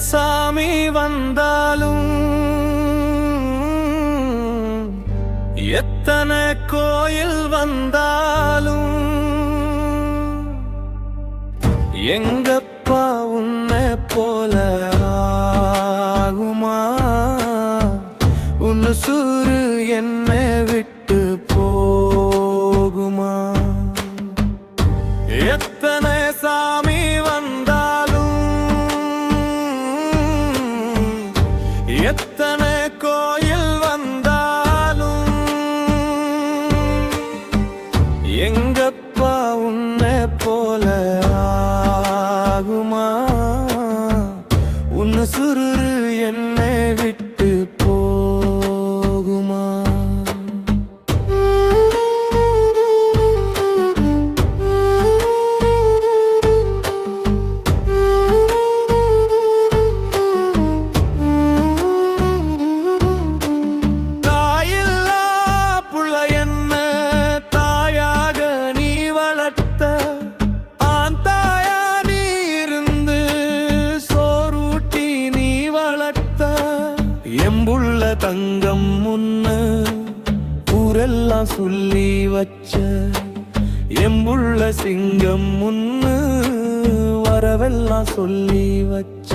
சாமி வந்தாலும் எத்தனை கோயில் வந்தாலும் எங்கப்பா உன்னை போல ஆகுமா? உன்னு சூரு என்னை விட்டு போகுமா? எத்தனை சாமி வந்தாலும் எத்தனை கோயில் வந்தாலும் எங்கப்பா உன்னை போல ஆகுமா? உன்னு சுருரு என்னை விட்டு போகுமா? தாயில்லா புள்ள என்ன தாயாக நீ வளர்த்த, ஆண் தாயா நீ இருந்து சோறுட்டி நீ வளர்த்த. எம்புள்ள தங்கம் முன்னு ஊரெல்லாம் சொல்லி வச்ச, எம்புள்ள சிங்கம் முன்னு வரவெல்லாம் சொல்லி வச்ச.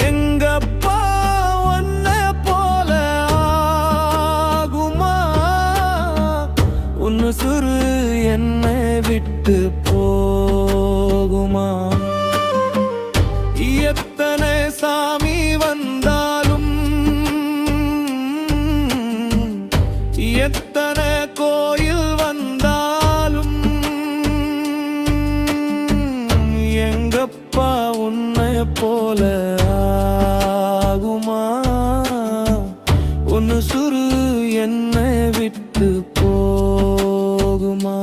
எங்கப்பா உன்னை போல ஆகுமா? உன்னு சுரு என்னை விட்டு போகுமா? எத்தனை சாமி வந்தாலும் எத்தனை கோயில் வந்தாலும் எங்கப்பா உன்னை போல ஆகுமா? உன்னு சுரு என்னை விட்டு போகுமா?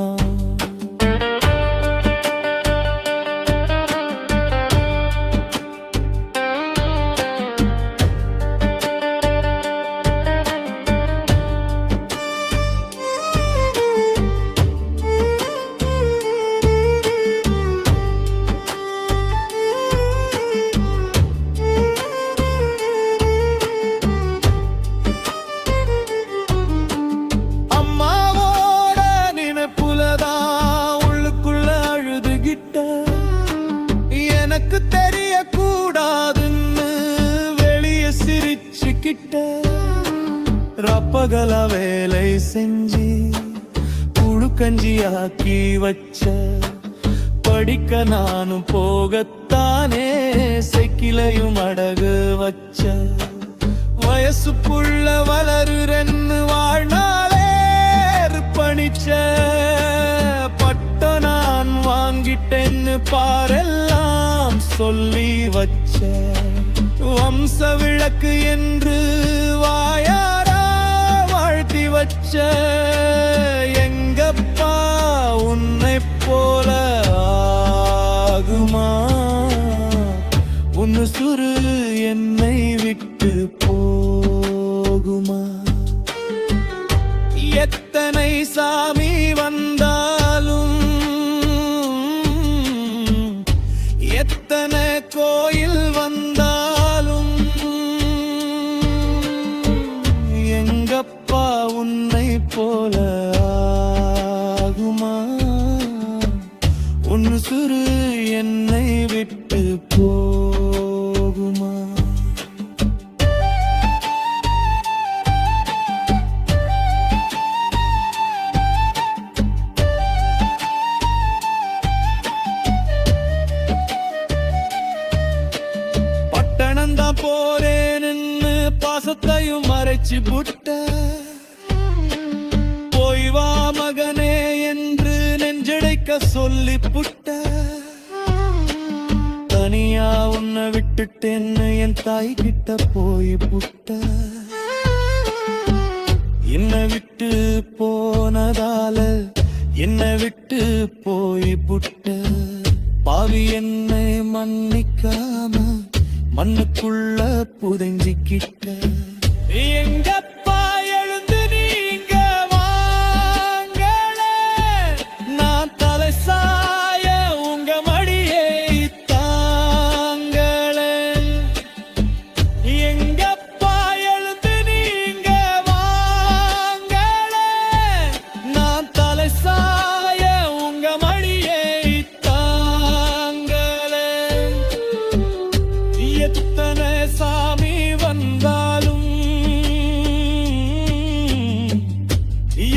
அம்மாவோட நினைப்புலதான் உள்ளுக்குள்ள அழுதுகிட்ட, எனக்கு தெரியக்கூடாதுன்னு வெளிய சிரிச்சுக்கிட்ட. ரப்பகல வேலை செஞ்சு புழு கஞ்சியாக்கி வச்ச, படிக்க நானும் போகத்தானே சைக்கிளையும் அடகு வச்ச. வயசு புள்ள வளருறன்னு வாழ்நாளே அர்ப்பணிச்ச, பட்ட நான் வாங்கிட்டேன்னு பாரெல்லாம் சொல்லி வச்ச. வம்ச விளக்கு என்று வாயாரா வாழ்த்தி வச்ச. எங்கப்பா உன்னை போல ஆகுமா? உன்னு சுரு என்னை விட்டு போகுமா? எத்தனை சாமி வந்தாலும் எத்தனை கோயில் வந்தாலும் எங்கப்பா உன்னை போல ஆகுமா? உன்னு சுரு என்னை விட்டு போகுமா? பட்டணந்தான் போறேன்னு பாசத்தையும் மறைச்சு புட்ட, போய் வா மகனே என்று நெஞ்சடைக்க சொல்லி புட்ட. தனியா உன்னை விட்டுட்டேன்னு என் தாய் கிட்ட போய் புட்ட. என்னை விட்டு போனதால என்னை விட்டு போய் புட்ட. பாவி என்னை மன்னிக்காம மண்ணுக்குள்ள புதைஞ்சிக்கிட்ட. எங்கப்பா எழுந்து நீங்க வாங்களே, நான் தலை சாய உங்க மடியை தாங்களே. எத்தனை சாமி வந்தாலும்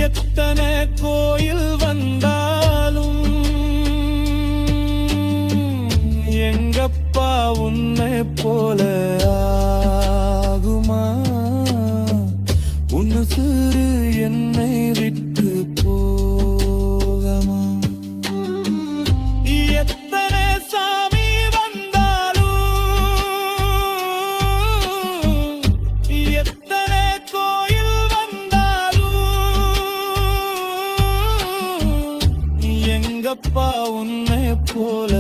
எத்தனை கோயில் வந்தாலும் எங்கப்பா உன்னை போல ஆகுமா? உன்னு சிறு என்னை விட்டு போகமா? எத்தனை சாமி வந்தாலும் எத்தனை கோயில் வந்தாலும் எங்கப்பா உன்னை போல